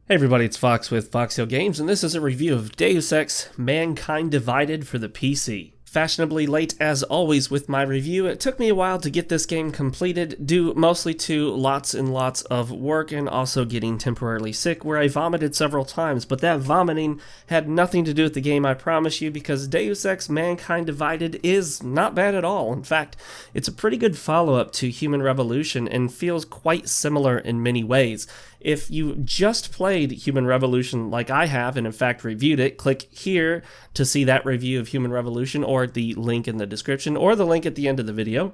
Hey everybody, it's Fox with FoxeoGames, and this is a review of Deus Ex: Mankind Divided for the PC. Fashionably late as always with my review, it took me a while to get this game completed, due mostly to lots and lots of work and also getting temporarily sick, where I vomited several times, but that vomiting had nothing to do with the game, I promise you, because Deus Ex: Mankind Divided is not bad at all. In fact, it's a pretty good follow-up to Human Revolution and feels quite similar in many ways. If you just played Human Revolution like I have, and in fact reviewed it, click here to see that review of Human Revolution, or the link in the description, or the link at the end of the video.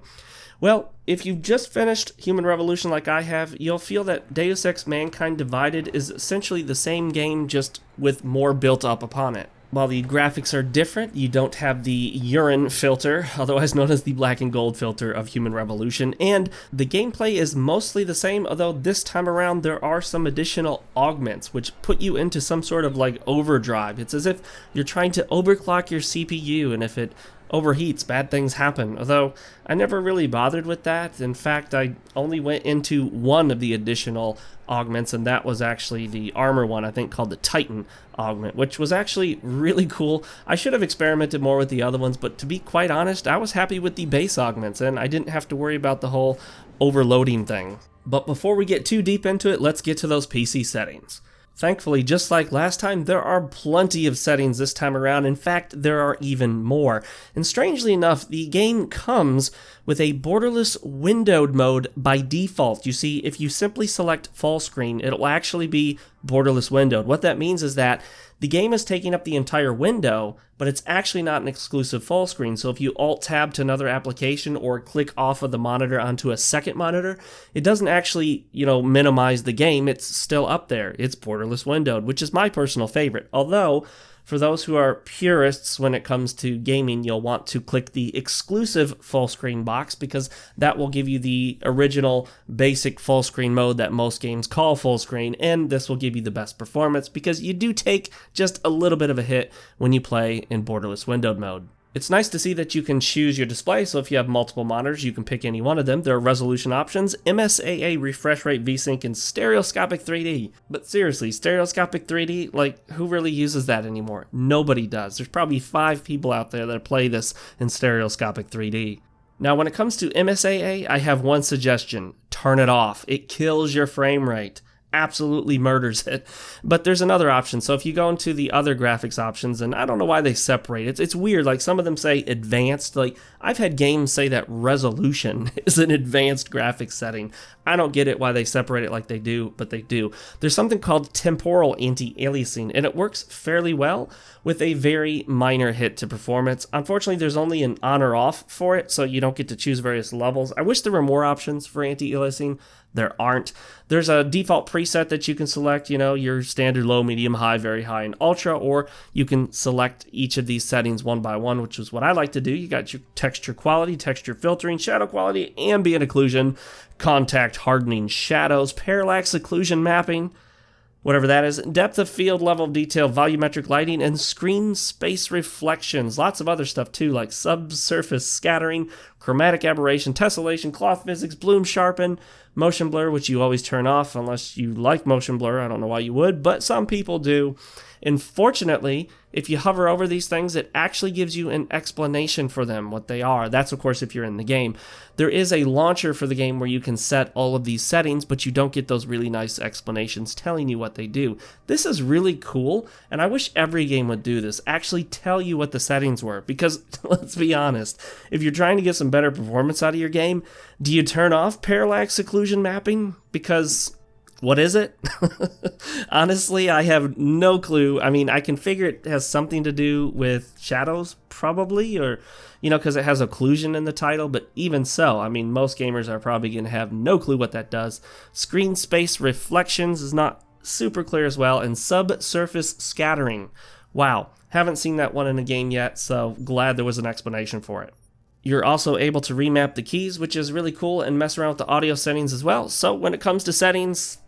Well, if you've just finished Human Revolution like I have, you'll feel that Deus Ex: Mankind Divided is essentially the same game, just with more built up upon it. While the graphics are different, you don't have the urine filter, otherwise known as the black and gold filter of Human Revolution, and the gameplay is mostly the same, although this time around there are some additional augments which put you into some sort of like overdrive. It's as if you're trying to overclock your CPU, and if it overheats, bad things happen, although I never really bothered with that. In fact, I only went into one of the additional augments, and that was actually the armor one, I think called the Titan augment, which was actually really cool. I should have experimented more with the other ones, but to be quite honest, I was happy with the base augments, and I didn't have to worry about the whole overloading thing. But before we get too deep into it, let's get to those PC settings. Thankfully, just like last time, there are plenty of settings this time around. In fact, there are even more. And strangely enough, the game comes with a borderless windowed mode by default. You see, if you simply select full screen, it'll actually be borderless windowed. What that means is that the game is taking up the entire window, but it's actually not an exclusive full screen. So if you Alt-Tab to another application or click off of the monitor onto a second monitor, it doesn't actually, minimize the game. It's still up there. It's borderless windowed, which is my personal favorite. Although, for those who are purists when it comes to gaming, you'll want to click the exclusive full screen box, because that will give you the original basic full screen mode that most games call full screen, and this will give you the best performance because you do take just a little bit of a hit when you play in borderless windowed mode. It's nice to see that you can choose your display, so if you have multiple monitors, you can pick any one of them. There are resolution options, MSAA, refresh rate, VSync, and stereoscopic 3D. But seriously, stereoscopic 3D, who really uses that anymore? Nobody does. There's probably 5 people out there that play this in stereoscopic 3D. Now, when it comes to MSAA, I have one suggestion. Turn it off. It kills your frame rate. Absolutely murders it. But there's another option. So if you go into the other graphics options, and I don't know why they separate it. It's weird. Some of them say advanced. I've had games say that resolution is an advanced graphics setting. I don't get it why they separate it like they do, but they do. There's something called temporal anti-aliasing, and it works fairly well with a very minor hit to performance. Unfortunately, there's only an on or off for it, so you don't get to choose various levels. I wish there were more options for anti-aliasing. There aren't. There's a default preset that you can select, your standard low, medium, high, very high, and ultra, or you can select each of these settings one by one, which is what I like to do. You got your texture quality, texture filtering, shadow quality, ambient occlusion, contact hardening shadows, parallax occlusion mapping, whatever that is, depth of field, level of detail, volumetric lighting, and screen space reflections. Lots of other stuff too, like subsurface scattering, chromatic aberration, tessellation, cloth physics, bloom sharpen, motion blur, which you always turn off unless you like motion blur. I don't know why you would, but some people do. And fortunately, if you hover over these things, it actually gives you an explanation for them, what they are. That's, of course, if you're in the game. There is a launcher for the game where you can set all of these settings, but you don't get those really nice explanations telling you what they do. This is really cool, and I wish every game would do this. Actually tell you what the settings were, because let's be honest, if you're trying to get some better performance out of your game, do you turn off parallax occlusion mapping? Because what is it? Honestly, I have no clue. I mean, I can figure it has something to do with shadows, probably, or, because it has occlusion in the title, but even so, I mean, most gamers are probably going to have no clue what that does. Screen space reflections is not super clear as well, and subsurface scattering. Wow, haven't seen that one in a game yet, so glad there was an explanation for it. You're also able to remap the keys, which is really cool, and mess around with the audio settings as well. So when it comes to settings,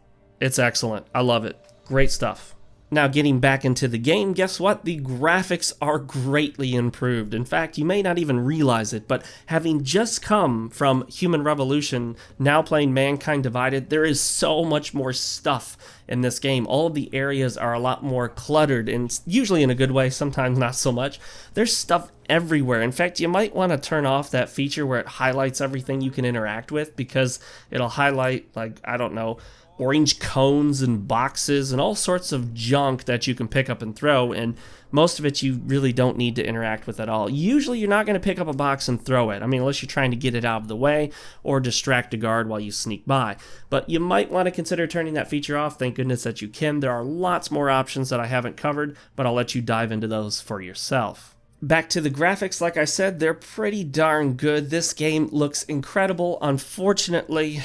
it's excellent. I love it. Great stuff. Now, getting back into the game, guess what? The graphics are greatly improved. In fact, you may not even realize it, but having just come from Human Revolution, now playing Mankind Divided, there is so much more stuff in this game. All of the areas are a lot more cluttered, and usually in a good way, sometimes not so much. There's stuff everywhere. In fact, you might want to turn off that feature where it highlights everything you can interact with, because it'll highlight, like, I don't know, orange cones and boxes and all sorts of junk that you can pick up and throw, and most of it you really don't need to interact with at all. Usually you're not going to pick up a box and throw it. I mean, unless you're trying to get it out of the way or distract a guard while you sneak by. But you might want to consider turning that feature off. Thank goodness that you can. There are lots more options that I haven't covered, but I'll let you dive into those for yourself. Back to the graphics, like I said, they're pretty darn good. This game looks incredible. Unfortunately,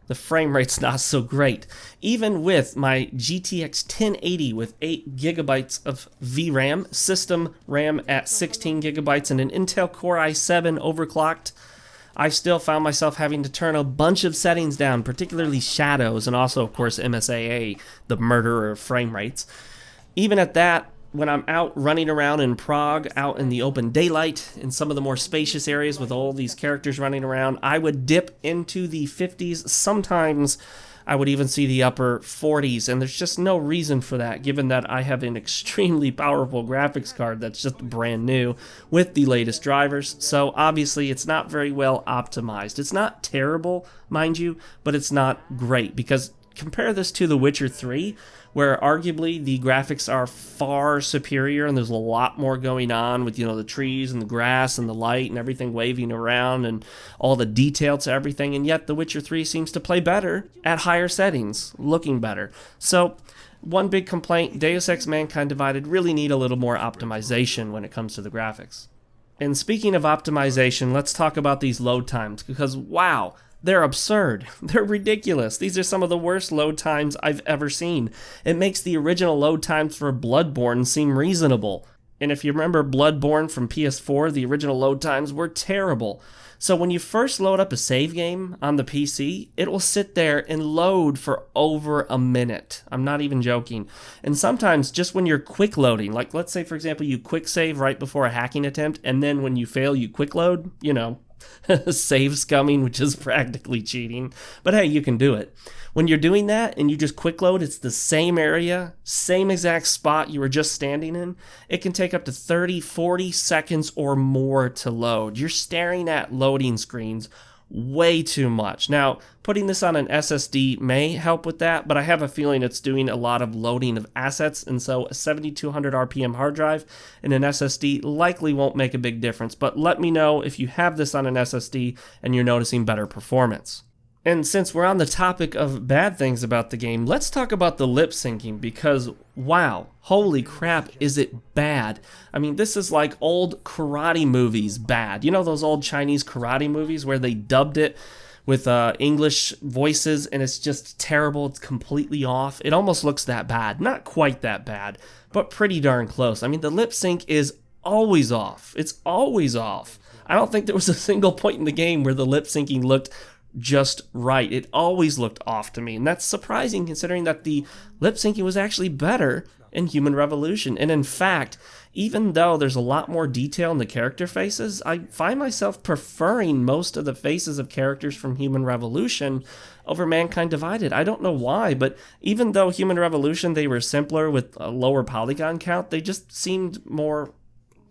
the frame rate's not so great. Even with my GTX 1080 with 8 gigabytes of VRAM, system RAM at 16 gigabytes, and an Intel Core i7 overclocked, I still found myself having to turn a bunch of settings down, particularly shadows, and also, of course, MSAA, the murderer of frame rates. Even at that, when I'm out running around in Prague, out in the open daylight, in some of the more spacious areas with all these characters running around, I would dip into the 50s. Sometimes I would even see the upper 40s, and there's just no reason for that, given that I have an extremely powerful graphics card that's just brand new with the latest drivers. So obviously it's not very well optimized. It's not terrible, mind you, but it's not great, because compare this to The Witcher 3, where arguably the graphics are far superior and there's a lot more going on with, you know, the trees and the grass and the light and everything waving around and all the detail to everything, and yet The Witcher 3 seems to play better at higher settings, looking better. So one big complaint, Deus Ex Mankind Divided really need a little more optimization when it comes to the graphics. And speaking of optimization, let's talk about these load times, because wow, they're absurd. They're ridiculous. These are some of the worst load times I've ever seen. It makes the original load times for Bloodborne seem reasonable. And if you remember Bloodborne from PS4, the original load times were terrible. So when you first load up a save game on the PC, it will sit there and load for over a minute. I'm not even joking. And sometimes just when you're quick loading, like let's say for example you quick save right before a hacking attempt, and then when you fail you quick load, you know, save scumming, which is practically cheating, but hey, you can do it. When you're doing that and you just quick load, it's the same area, same exact spot you were just standing in. It can take up to 30, 40 seconds or more to load. You're staring at loading screens way too much. Now, putting this on an SSD may help with that, but I have a feeling it's doing a lot of loading of assets, and so a 7200 RPM hard drive and an SSD likely won't make a big difference, but let me know if you have this on an SSD and you're noticing better performance. And since we're on the topic of bad things about the game, let's talk about the lip syncing, because wow, holy crap, is it bad. I mean, this is like old karate movies bad. You know those old Chinese karate movies where they dubbed it with English voices and it's just terrible, it's completely off? It almost looks that bad. Not quite that bad, but pretty darn close. I mean, the lip sync is always off. It's always off. I don't think there was a single point in the game where the lip syncing looked just right. It always looked off to me, and that's surprising considering that the lip syncing was actually better in Human Revolution. And in fact, even though there's a lot more detail in the character faces, I find myself preferring most of the faces of characters from Human Revolution over Mankind Divided. I don't know why, but even though Human Revolution, they were simpler with a lower polygon count, they just seemed more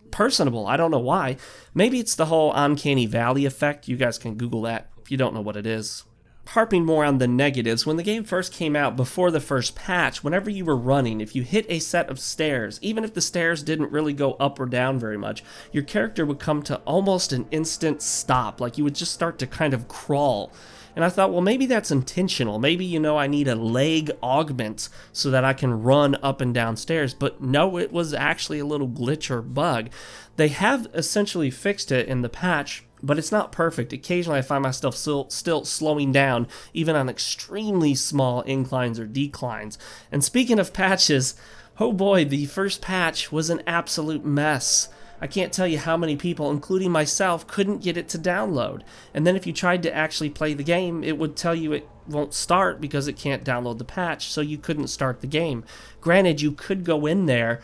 personable. I don't know why. Maybe it's the whole Uncanny Valley effect. You guys can Google that if you don't know what it is. Harping more on the negatives, when the game first came out before the first patch, whenever you were running, if you hit a set of stairs, even if the stairs didn't really go up or down very much, your character would come to almost an instant stop, like you would just start to kind of crawl. And I thought, well, maybe that's intentional. Maybe, you know, I need a leg augment so that I can run up and down stairs. But no, it was actually a little glitch or bug. They have essentially fixed it in the patch, but it's not perfect. Occasionally I find myself still slowing down, even on extremely small inclines or declines. And speaking of patches, oh boy, the first patch was an absolute mess. I can't tell you how many people, including myself, couldn't get it to download. And then if you tried to actually play the game, it would tell you it won't start because it can't download the patch, so you couldn't start the game. Granted, you could go in there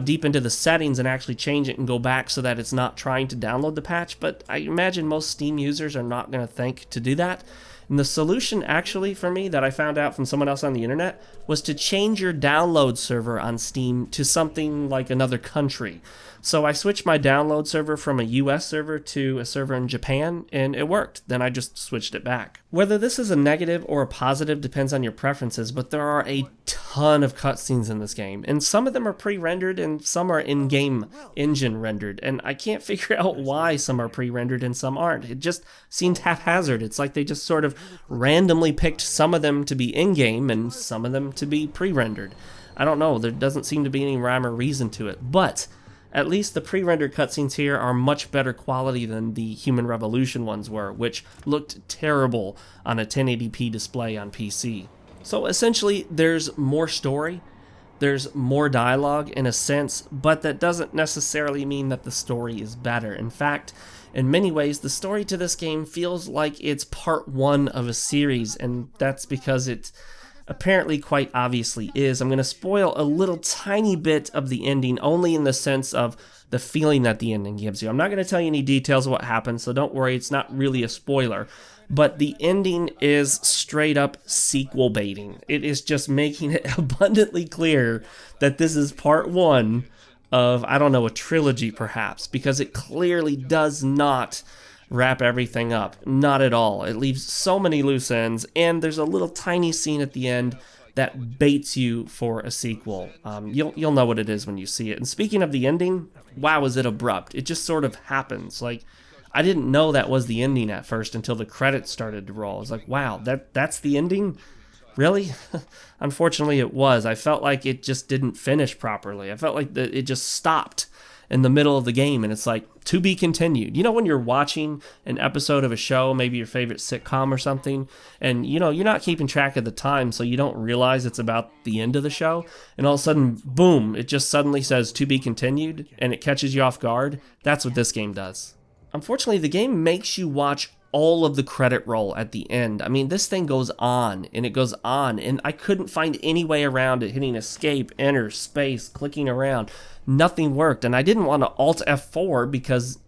deep into the settings and actually change it and go back so that it's not trying to download the patch, but I imagine most Steam users are not going to think to do that. And the solution actually for me that I found out from someone else on the internet was to change your download server on Steam to something like another country. So I switched my download server from a US server to a server in Japan, and it worked. Then I just switched it back. Whether this is a negative or a positive depends on your preferences, but there are a ton of cutscenes in this game, and some of them are pre-rendered and some are in-game engine rendered, and I can't figure out why some are pre-rendered and some aren't. It just seemed haphazard. It's like they just sort of randomly picked some of them to be in-game and some of them to be pre-rendered. I don't know, there doesn't seem to be any rhyme or reason to it, but at least the pre-rendered cutscenes here are much better quality than the Human Revolution ones were, which looked terrible on a 1080p display on PC. So essentially, there's more story, there's more dialogue in a sense, but that doesn't necessarily mean that the story is better. In fact, in many ways, the story to this game feels like it's part one of a series, and that's because it apparently quite obviously is. I'm going to spoil a little tiny bit of the ending, only in the sense of the feeling that the ending gives you. I'm not going to tell you any details of what happens, so don't worry, it's not really a spoiler. But the ending is straight up sequel baiting. It is just making it abundantly clear that this is part one of, I don't know, a trilogy perhaps, because it clearly does not wrap everything up. Not at all. It leaves so many loose ends, and there's a little tiny scene at the end that baits you for a sequel. You'll know what it is when you see it. And speaking of the ending, wow, is it abrupt. It just sort of happens. Like, I didn't know that was the ending at first until the credits started to roll. I was like, wow, that's the ending? Really? Unfortunately, it was. I felt like it just didn't finish properly. I felt like it just stopped in the middle of the game, and it's like, to be continued. You know when you're watching an episode of a show, maybe your favorite sitcom or something, and you know, you're not keeping track of the time, so you don't realize it's about the end of the show, and all of a sudden, boom, it just suddenly says, to be continued, and it catches you off guard? That's what this game does. Unfortunately, the game makes you watch all of the credit roll at the end. I mean, this thing goes on, and it goes on, and I couldn't find any way around it, hitting escape, enter, space, clicking around. Nothing worked, and I didn't want to Alt F4 because,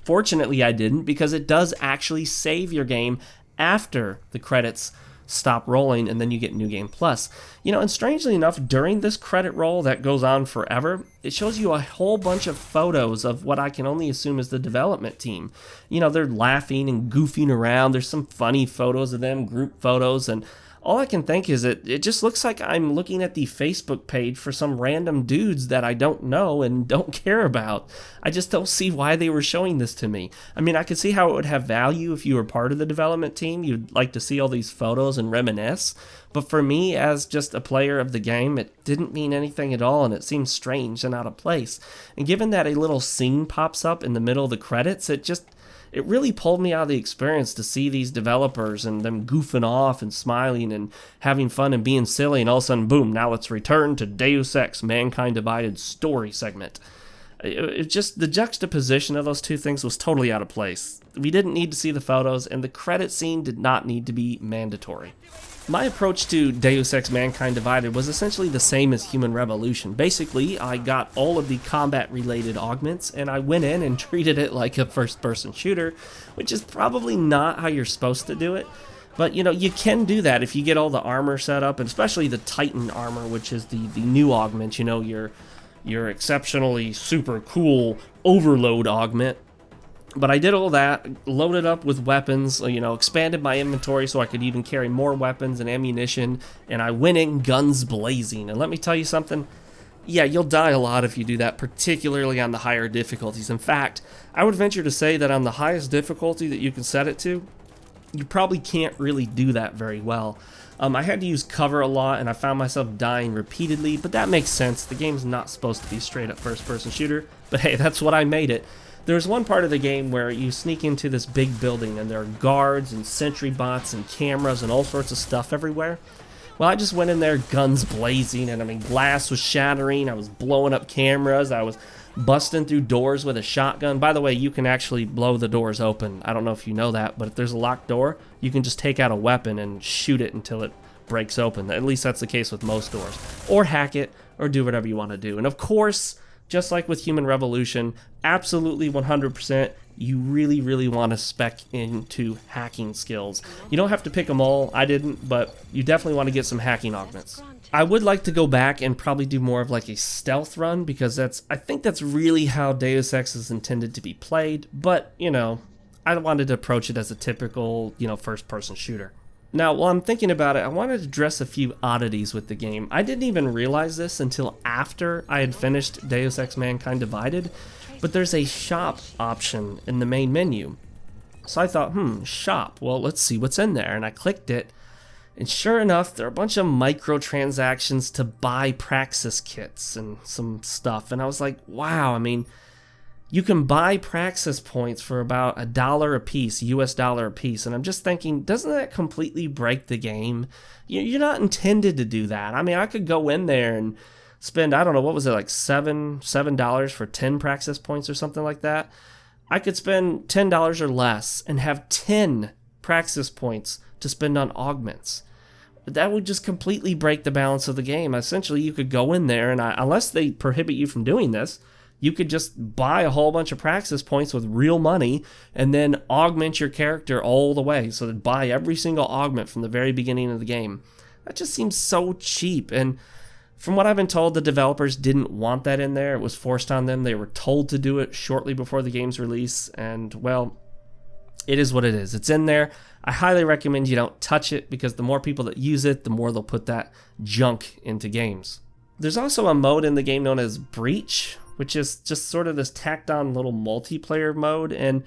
fortunately I didn't, because it does actually save your game after the credits stop rolling, and then you get New Game Plus. You know, and strangely enough, during this credit roll that goes on forever, it shows you a whole bunch of photos of what I can only assume is the development team. You know, they're laughing and goofing around. There's some funny photos of them, group photos, and all I can think is it just looks like I'm looking at the Facebook page for some random dudes that I don't know and don't care about. I just don't see why they were showing this to me. I mean, I could see how it would have value if you were part of the development team. You'd like to see all these photos and reminisce. But for me, as just a player of the game, it didn't mean anything at all, and it seemed strange and out of place. And given that a little scene pops up in the middle of the credits, it really pulled me out of the experience to see these developers and them goofing off and smiling and having fun and being silly, and all of a sudden, boom, now let's return to Deus Ex Mankind Divided story segment. It just, the juxtaposition of those two things was totally out of place. We didn't need to see the photos, and the credit scene did not need to be mandatory. My approach to Deus Ex Mankind Divided was essentially the same as Human Revolution. Basically, I got all of the combat-related augments, and I went in and treated it like a first-person shooter, which is probably not how you're supposed to do it. But, you know, you can do that if you get all the armor set up, and especially the Titan armor, which is the new augment, you know, your exceptionally super cool overload augment. But I did all that, loaded up with weapons, you know, expanded my inventory so I could even carry more weapons and ammunition, and I went in guns blazing. And let me tell you something, yeah, you'll die a lot if you do that, particularly on the higher difficulties. In fact, I would venture to say that on the highest difficulty that you can set it to, you probably can't really do that very well. I had to use cover a lot, and I found myself dying repeatedly, but that makes sense. The game's not supposed to be straight up first-person shooter, but hey, that's what I made it. There's one part of the game where you sneak into this big building and there are guards and sentry bots and cameras and all sorts of stuff everywhere. Well, I just went in there, guns blazing, and I mean, glass was shattering, I was blowing up cameras, I was busting through doors with a shotgun. By the way, you can actually blow the doors open. I don't know if you know that, but if there's a locked door, you can just take out a weapon and shoot it until it breaks open. At least that's the case with most doors. Or hack it, or do whatever you want to do. And of course, just like with Human Revolution, absolutely 100%, you really want to spec into hacking skills. You don't have to pick them all, I didn't, but you definitely want to get some hacking augments. I would like to go back and probably do more of like a stealth run, because I think that's really how Deus Ex is intended to be played, but, you know, I wanted to approach it as a typical, you know, first-person shooter. Now, while I'm thinking about it, I wanted to address a few oddities with the game. I didn't even realize this until after I had finished Deus Ex Mankind Divided, but there's a shop option in the main menu. So I thought, shop, well, let's see what's in there. And I clicked it, and sure enough, there are a bunch of microtransactions to buy Praxis kits and some stuff. And I was like, wow, I mean, you can buy Praxis points for about $1 a piece, US dollar a piece. And I'm just thinking, doesn't that completely break the game? You're not intended to do that. I mean, I could go in there and spend, I don't know, what was it, like $7 for 10 Praxis points or something like that. I could spend $10 or less and have 10 Praxis points to spend on augments. That would just completely break the balance of the game. Essentially, you could go in there and, unless they prohibit you from doing this, you could just buy a whole bunch of Praxis points with real money and then augment your character all the way. So to buy every single augment from the very beginning of the game. That just seems so cheap. And from what I've been told, the developers didn't want that in there. It was forced on them. They were told to do it shortly before the game's release. And, well, it is what it is. It's in there. I highly recommend you don't touch it, because the more people that use it, the more they'll put that junk into games. There's also a mode in the game known as Breach, which is just sort of this tacked on little multiplayer mode, and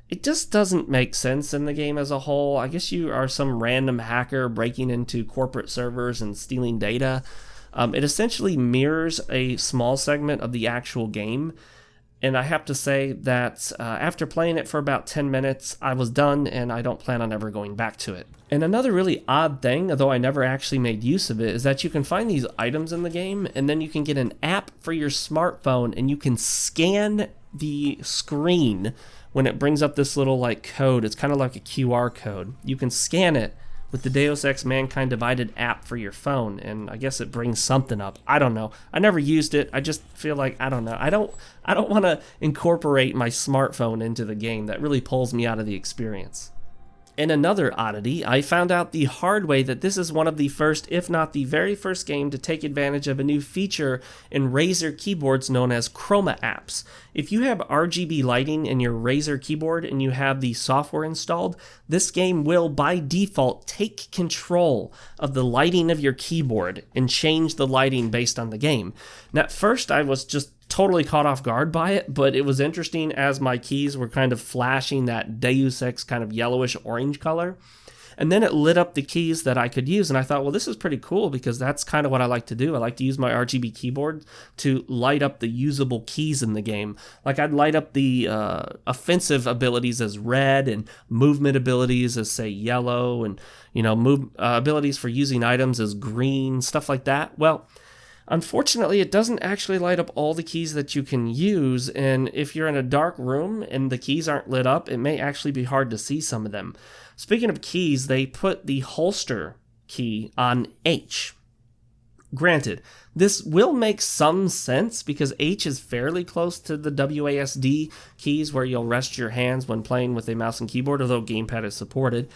it just doesn't make sense in the game as a whole. I guess you are some random hacker breaking into corporate servers and stealing data. It essentially mirrors a small segment of the actual game, and I have to say that after playing it for about 10 minutes, I was done, and I don't plan on ever going back to it. And another really odd thing, although I never actually made use of it, is that you can find these items in the game, and then you can get an app for your smartphone, and you can scan the screen when it brings up this little like code. It's kind of like a QR code. You can scan it with the Deus Ex Mankind Divided app for your phone, and I guess it brings something up. I don't know. I never used it. I just feel like, I don't know. I don't want to incorporate my smartphone into the game. That really pulls me out of the experience. And another oddity, I found out the hard way that this is one of the first, if not the very first game to take advantage of a new feature in Razer keyboards known as Chroma Apps. If you have RGB lighting in your Razer keyboard and you have the software installed, this game will by default take control of the lighting of your keyboard and change the lighting based on the game. Now, at first I was just totally caught off guard by it, but it was interesting as my keys were kind of flashing that Deus Ex kind of yellowish orange color. And then it lit up the keys that I could use, and I thought, well, this is pretty cool, because that's kind of what I like to do. I like to use my RGB keyboard to light up the usable keys in the game. Like, I'd light up the offensive abilities as red, and movement abilities as, say, yellow, and, you know, abilities for using items as green, stuff like that. Well, unfortunately, it doesn't actually light up all the keys that you can use, and if you're in a dark room and the keys aren't lit up, it may actually be hard to see some of them. Speaking of keys, they put the holster key on H. Granted, this will make some sense because H is fairly close to the WASD keys where you'll rest your hands when playing with a mouse and keyboard, although gamepad is supported.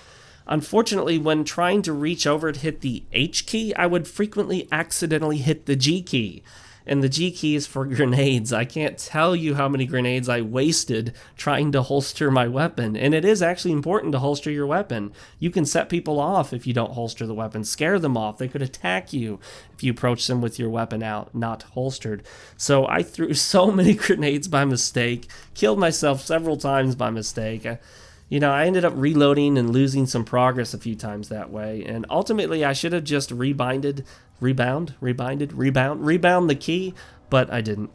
Unfortunately, when trying to reach over to hit the H key, I would frequently accidentally hit the G key. And the G key is for grenades. I can't tell you how many grenades I wasted trying to holster my weapon. And it is actually important to holster your weapon. You can set people off if you don't holster the weapon, scare them off. They could attack you if you approach them with your weapon out, not holstered. So I threw so many grenades by mistake, killed myself several times by mistake. I ended up reloading and losing some progress a few times that way, and ultimately I should have just rebound the key, but I didn't.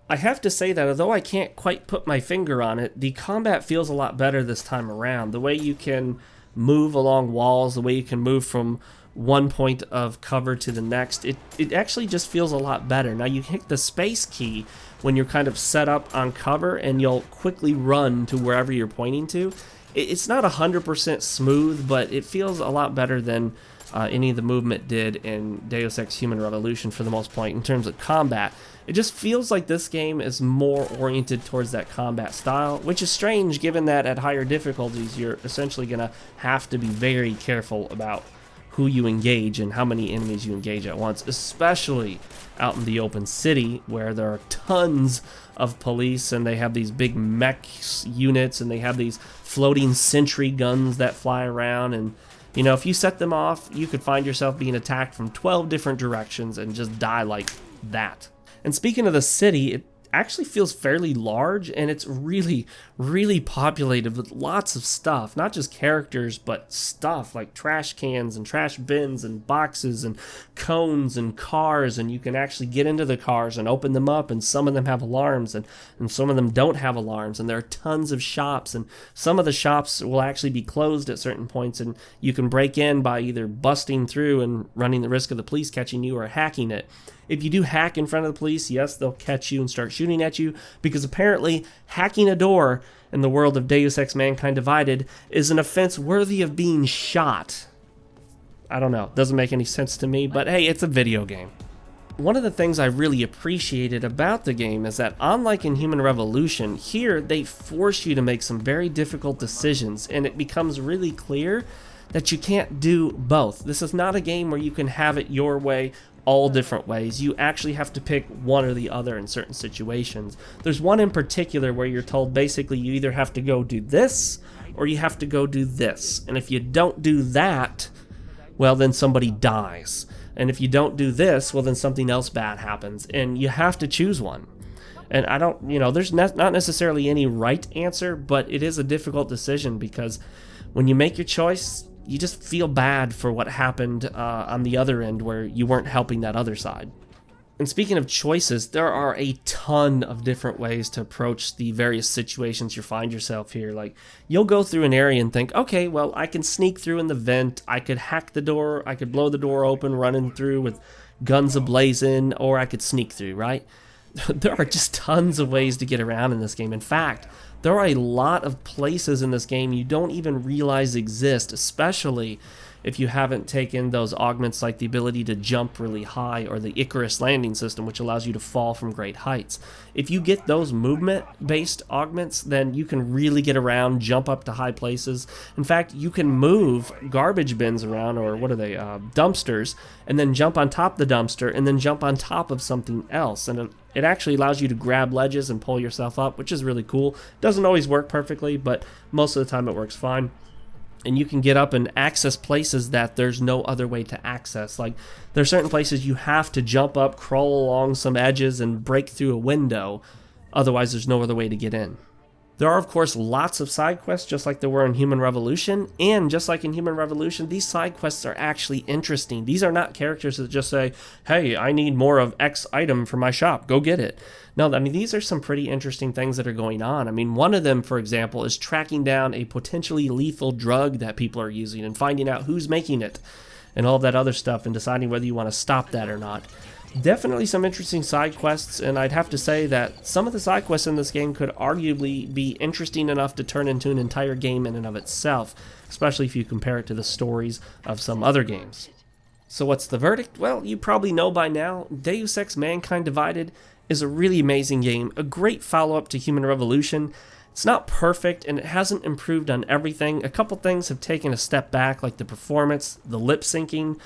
I have to say that although I can't quite put my finger on it, the combat feels a lot better this time around. The way you can move along walls, the way you can move from one point of cover to the next, it actually just feels a lot better. Now you hit the space key when you're kind of set up on cover, and you'll quickly run to wherever you're pointing to. It's not 100% smooth, but it feels a lot better than any of the movement did in Deus Ex Human Revolution for the most part in terms of combat. It just feels like this game is more oriented towards that combat style, which is strange given that at higher difficulties you're essentially going to have to be very careful about who you engage and how many enemies you engage at once, especially out in the open city where there are tons of police and they have these big mech units and they have these floating sentry guns that fly around, and you know, if you set them off, you could find yourself being attacked from 12 different directions and just die like that. And speaking of the city, it actually feels fairly large, and it's really, really populated with lots of stuff. Not just characters, but stuff like trash cans and trash bins and boxes and cones and cars, and you can actually get into the cars and open them up, and some of them have alarms, and some of them don't have alarms, and there are tons of shops, and some of the shops will actually be closed at certain points, and you can break in by either busting through and running the risk of the police catching you or hacking it. If you do hack in front of the police, yes, they'll catch you and start shooting at you, because apparently hacking a door in the world of Deus Ex Mankind Divided is an offense worthy of being shot. I don't know, doesn't make any sense to me, but hey, it's a video game. One of the things I really appreciated about the game is that, unlike in Human Revolution, here they force you to make some very difficult decisions, and it becomes really clear that you can't do both. This is not a game where you can have it your way all different ways. You actually have to pick one or the other in certain situations. There's one in particular where you're told basically you either have to go do this or you have to go do this. And if you don't do that, well, then somebody dies. And if you don't do this, well, then something else bad happens. And you have to choose one. And I don't, you know, there's not necessarily any right answer, but it is a difficult decision, because when you make your choice, you just feel bad for what happened on the other end where you weren't helping that other side. And speaking of choices, there are a ton of different ways to approach the various situations you find yourself here. Like, you'll go through an area and think, okay, well, I can sneak through in the vent, I could hack the door, I could blow the door open running through with guns ablazing, or I could sneak through, right? There are just tons of ways to get around in this game. In fact, there are a lot of places in this game you don't even realize exist, especially if you haven't taken those augments like the ability to jump really high, or the Icarus landing system, which allows you to fall from great heights. If you get those movement-based augments, then you can really get around, jump up to high places. In fact, you can move garbage bins around, or what are they, dumpsters, and then jump on top of the dumpster, and then jump on top of something else. And it actually allows you to grab ledges and pull yourself up, which is really cool. Doesn't always work perfectly, but most of the time it works fine. And you can get up and access places that there's no other way to access. Like, there are certain places you have to jump up, crawl along some edges, and break through a window. Otherwise, there's no other way to get in. There are, of course, lots of side quests, just like there were in Human Revolution. And just like in Human Revolution, these side quests are actually interesting. These are not characters that just say, hey, I need more of X item for my shop, go get it. No, I mean, these are some pretty interesting things that are going on. I mean, one of them, for example, is tracking down a potentially lethal drug that people are using and finding out who's making it and all that other stuff, and deciding whether you want to stop that or not. Definitely some interesting side quests, and I'd have to say that some of the side quests in this game could arguably be interesting enough to turn into an entire game in and of itself, especially if you compare it to the stories of some other games. So what's the verdict? Well, you probably know by now, Deus Ex Mankind Divided is a really amazing game, a great follow-up to Human Revolution. It's not perfect, and it hasn't improved on everything. A couple things have taken a step back, like the performance, the lip syncing,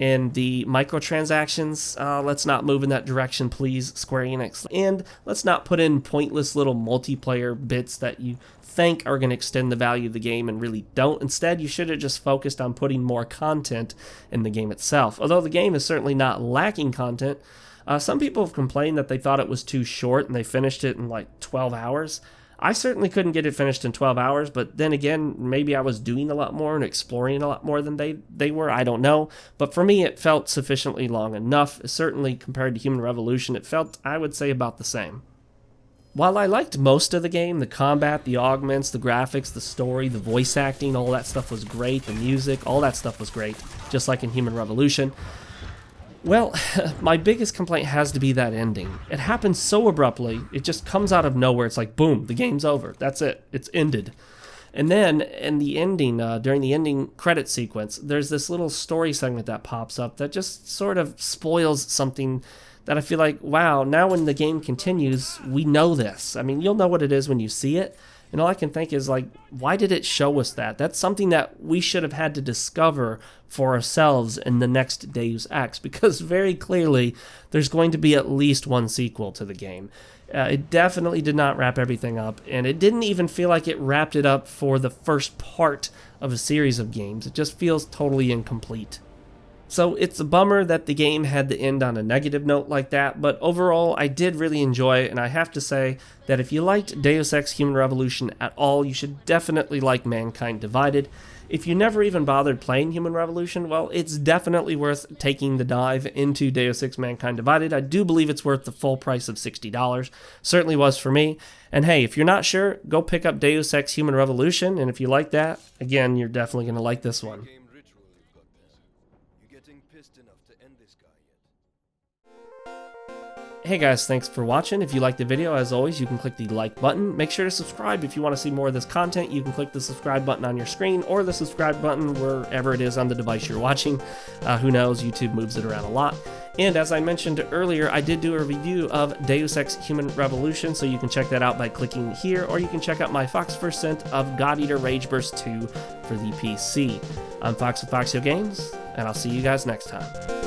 and the microtransactions. Let's not move in that direction, please, Square Enix. And let's not put in pointless little multiplayer bits that you think are going to extend the value of the game and really don't. Instead, you should have just focused on putting more content in the game itself. Although the game is certainly not lacking content, some people have complained that they thought it was too short and they finished it in like 12 hours. I certainly couldn't get it finished in 12 hours, but then again, maybe I was doing a lot more and exploring a lot more than they were, I don't know. But for me, it felt sufficiently long enough. Certainly compared to Human Revolution, it felt, I would say, about the same. While I liked most of the game, the combat, the augments, the graphics, the story, the voice acting, all that stuff was great, the music, all that stuff was great, just like in Human Revolution. Well, my biggest complaint has to be that ending. It happens so abruptly, it just comes out of nowhere. It's like, boom, the game's over. That's it. It's ended. And then, in the ending, during the ending credit sequence, there's this little story segment that pops up that just sort of spoils something that I feel like, wow, now when the game continues, we know this. I mean, you'll know what it is when you see it. And all I can think is, like, why did it show us that? That's something that we should have had to discover for ourselves in the next Deus Ex, because very clearly there's going to be at least one sequel to the game. It definitely did not wrap everything up, and it didn't even feel like it wrapped it up for the first part of a series of games. It just feels totally incomplete. So it's a bummer that the game had to end on a negative note like that, but overall I did really enjoy it, and I have to say that if you liked Deus Ex Human Revolution at all, you should definitely like Mankind Divided. If you never even bothered playing Human Revolution, well, it's definitely worth taking the dive into Deus Ex Mankind Divided. I do believe it's worth the full price of $60. Certainly was for me. And hey, if you're not sure, go pick up Deus Ex Human Revolution, and if you like that, again, you're definitely going to like this one. Hey guys, thanks for watching. If you liked the video, as always, you can click the like button. Make sure to subscribe if you want to see more of this content. You can click the subscribe button on your screen or the subscribe button wherever it is on the device you're watching. Who knows, YouTube moves it around a lot. And as I mentioned earlier, I did do a review of Deus Ex Human Revolution, so you can check that out by clicking here, or you can check out my Fox % of God Eater Rage Burst 2 for the PC. I'm Fox with FoxeoGames, and I'll see you guys next time.